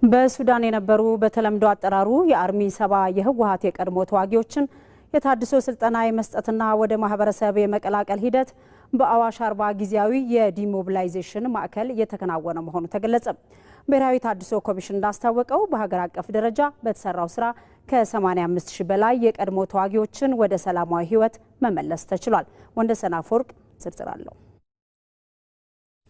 በሱዳን የነበሩ በተለምዶ አጠራሩ የአርሚ 7 የህወሓት የቀድሞ ተዋጊዎችን የታድሶ ስልጠና የመስጠትና ወደ ማህበረሰብ የመቀላቀል ሂደት በአዋሽ አርባ ጊዜያዊ የዲሞቢላይዜሽን ማዕከል እየተከናወነ መሆኑ ተገለጸ። ብሔራዊ ታድሶ ኮሚሽን እንዳስታወቀው በሀገር አቀፍ ደረጃ በተሰራው ስራ ከ85 ሺህ በላይ የቀድሞ ተዋጊዎችን ወደ ሰላማዊ ህይወት መመለስ ተችሏል። ወንደሰን አፈወርቅ ዝርዝር አለው።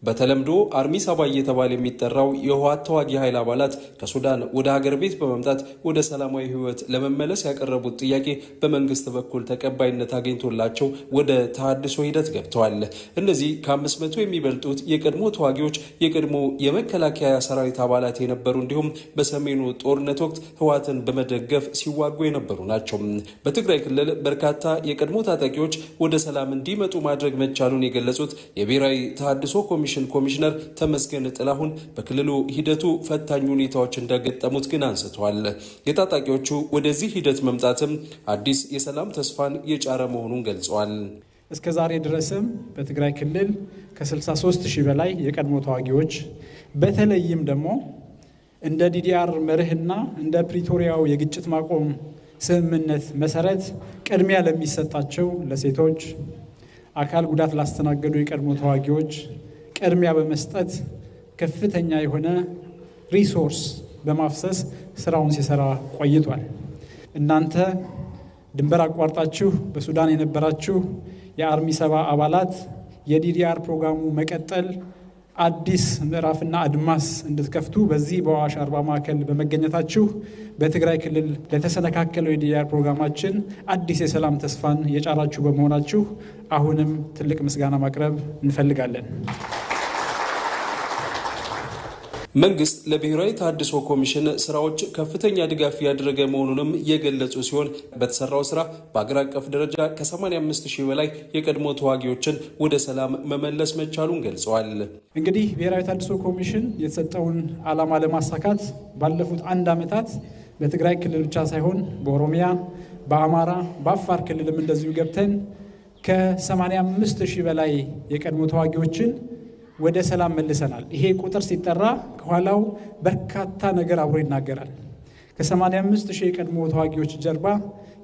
በተለምዶ አርሚ 7 እየተባለ የሚጠራው የህወሓት ተዋጊ ኃይል አባላት ከሱዳን ወደ ሀገር ቤት በመምጣት ወደ ሰላማዊ ህይወት ለመመለስ ያቀረቡት ጥያቄ በመንግስት በኩል ተቀባይነት አግኝቶላቸው ወደ ተሃድሶ ሂደት ገብተዋል። እነዚህ ከ500 የሚበልጡት የቀድሞ ተዋጊዎች የቀድሞ የመከላከያ ሰራዊት አባላት የነበሩ እንዲሁም በሰሜኑ ጦርነት ወቅት ህወሓትን በመደገፍ ሲዋጉ የነበሩ ናቸው። በትግራይ ክልል በርካታ የቀድሞ ታጣቂዎች ወደ ሰላም እንዲመጡ ማድረግ መቻሉን የገለጹት የብሔራዊ ተሃድሶ ኮሚሽነር ተመስገን ጥላሁን በክልሉ ሂደቱ ፈታኝ ሁኔታዎች እንደገጠሙት ግን አንስተዋል። የታጣቂዎቹ ወደዚህ ሂደት መምጣትም አዲስ የሰላም ተስፋን የጫረ መሆኑን ገልጸዋል። እስከ ዛሬ ድረስም በትግራይ ክልል ከ63 ሺህ በላይ የቀድሞ ተዋጊዎች በተለይም ደግሞ እንደ ዲዲአር መርህና እንደ ፕሪቶሪያው የግጭት ማቆም ስምምነት መሰረት ቅድሚያ ለሚሰጣቸው ለሴቶች፣ አካል ጉዳት ላስተናገዱ የቀድሞ ተዋጊዎች ቅድሚያ በመስጠት ከፍተኛ የሆነ ሪሶርስ በማፍሰስ ስራውን ሲሰራ ቆይቷል። እናንተ ድንበር አቋርጣችሁ በሱዳን የነበራችሁ የአርሚ 7 አባላት የዲዲአር ፕሮግራሙ መቀጠል አዲስ ምዕራፍና አድማስ እንድትከፍቱ በዚህ በአዋሽ አርባ ማዕከል በመገኘታችሁ በትግራይ ክልል ለተሰነካከለው የዲዲአር ፕሮግራማችን አዲስ የሰላም ተስፋን የጫራችሁ በመሆናችሁ አሁንም ትልቅ ምስጋና ማቅረብ እንፈልጋለን። መንግስት ለብሔራዊ ታድሶ ኮሚሽን ስራዎች ከፍተኛ ድጋፍ ያደረገ መሆኑንም የገለጹ ሲሆን በተሰራው ስራ በአገር አቀፍ ደረጃ ከ85 ሺህ በላይ የቀድሞ ተዋጊዎችን ወደ ሰላም መመለስ መቻሉን ገልጸዋል። እንግዲህ ብሔራዊ ታድሶ ኮሚሽን የተሰጠውን ዓላማ ለማሳካት ባለፉት 1 ዓመታት በትግራይ ክልል ብቻ ሳይሆን በኦሮሚያ፣ በአማራ፣ በአፋር ክልልም እንደዚሁ ገብተን ከ85 ሺህ በላይ የቀድሞ ተዋጊዎችን ወደ ሰላም መልሰናል። ይሄ ቁጥር ሲጠራ ከኋላው በርካታ ነገር አብሮ ይናገራል። ከ85 ሺህ የቀድሞ ተዋጊዎች ጀርባ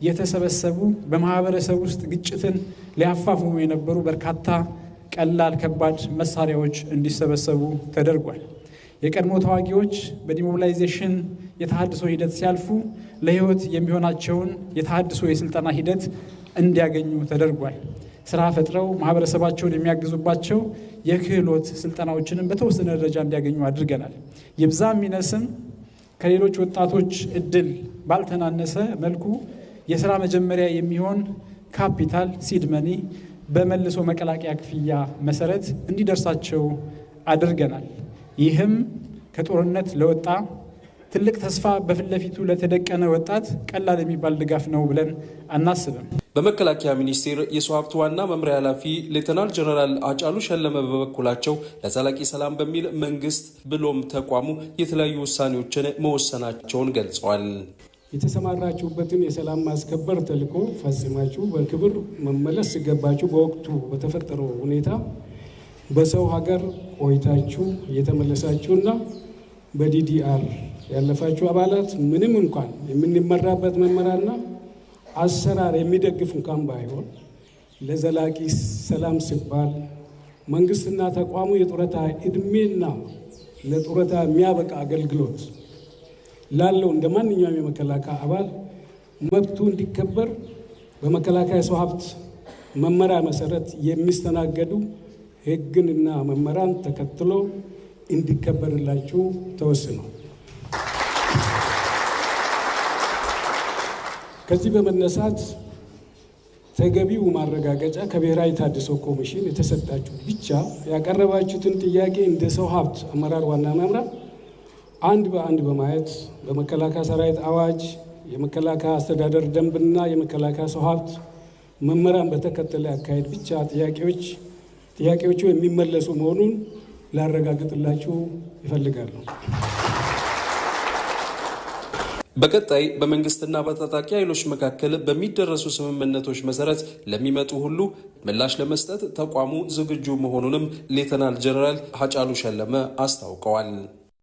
የተሰበሰቡ በማህበረሰብ ውስጥ ግጭትን ሊያፋፍሙ የነበሩ በርካታ ቀላል ከባድ መሳሪያዎች እንዲሰበሰቡ ተደርጓል። የቀድሞ ተዋጊዎች በዲሞቢላይዜሽን የተሃድሶ ሂደት ሲያልፉ ለህይወት የሚሆናቸውን የተሃድሶ የስልጠና ሂደት እንዲያገኙ ተደርጓል። ስራ ፈጥረው ማህበረሰባቸውን የሚያግዙባቸው የክህሎት ስልጠናዎችንም በተወሰነ ደረጃ እንዲያገኙ አድርገናል። ይብዛም ይነስም ከሌሎች ወጣቶች እድል ባልተናነሰ መልኩ የስራ መጀመሪያ የሚሆን ካፒታል ሲድ መኒ በመልሶ መቀላቀያ ክፍያ መሰረት እንዲደርሳቸው አድርገናል። ይህም ከጦርነት ለወጣ ትልቅ ተስፋ በፊት ለፊቱ ለተደቀነ ወጣት ቀላል የሚባል ድጋፍ ነው ብለን አናስብም። በመከላከያ ሚኒስቴር የሰው ሀብት ዋና መምሪያ ኃላፊ ሌተናል ጀነራል አጫሉ ሸለመ በበኩላቸው ለዘላቂ ሰላም በሚል መንግስት ብሎም ተቋሙ የተለያዩ ውሳኔዎችን መወሰናቸውን ገልጸዋል። የተሰማራችሁበትን የሰላም ማስከበር ተልዕኮ ፈጽማችሁ በክብር መመለስ ሲገባችሁ በወቅቱ በተፈጠረው ሁኔታ በሰው ሀገር ቆይታችሁ የተመለሳችሁና በዲዲአር ያለፋችሁ አባላት ምንም እንኳን የምንመራበት መመሪያና አሰራር የሚደግፍ እንኳን ባይሆን ለዘላቂ ሰላም ሲባል መንግስትና ተቋሙ የጡረታ እድሜና ለጡረታ የሚያበቃ አገልግሎት ላለው እንደ ማንኛውም የመከላከያ አባል መብቱ እንዲከበር በመከላከያ ሰው ሀብት መመሪያ መሰረት የሚስተናገዱ ህግንና መመሪያን ተከትሎ እንዲከበርላችሁ ተወስኗል። ከዚህ በመነሳት ተገቢው ማረጋገጫ ከብሔራዊ ታድሶ ኮሚሽን የተሰጣችሁ ብቻ ያቀረባችሁትን ጥያቄ እንደ ሰው ሀብት አመራር ዋና መምሪያ አንድ በአንድ በማየት በመከላከያ ሰራዊት አዋጅ፣ የመከላከያ አስተዳደር ደንብና የመከላከያ ሰው ሀብት መመሪያን በተከተለ አካሄድ ብቻ ጥያቄዎቹ የሚመለሱ መሆኑን ላረጋግጥላችሁ ይፈልጋሉ። በቀጣይ በመንግስትና በታጣቂ ኃይሎች መካከል በሚደረሱ ስምምነቶች መሰረት ለሚመጡ ሁሉ ምላሽ ለመስጠት ተቋሙ ዝግጁ መሆኑንም ሌተናል ጀነራል አጫሉ ሸለመ አስታውቀዋል።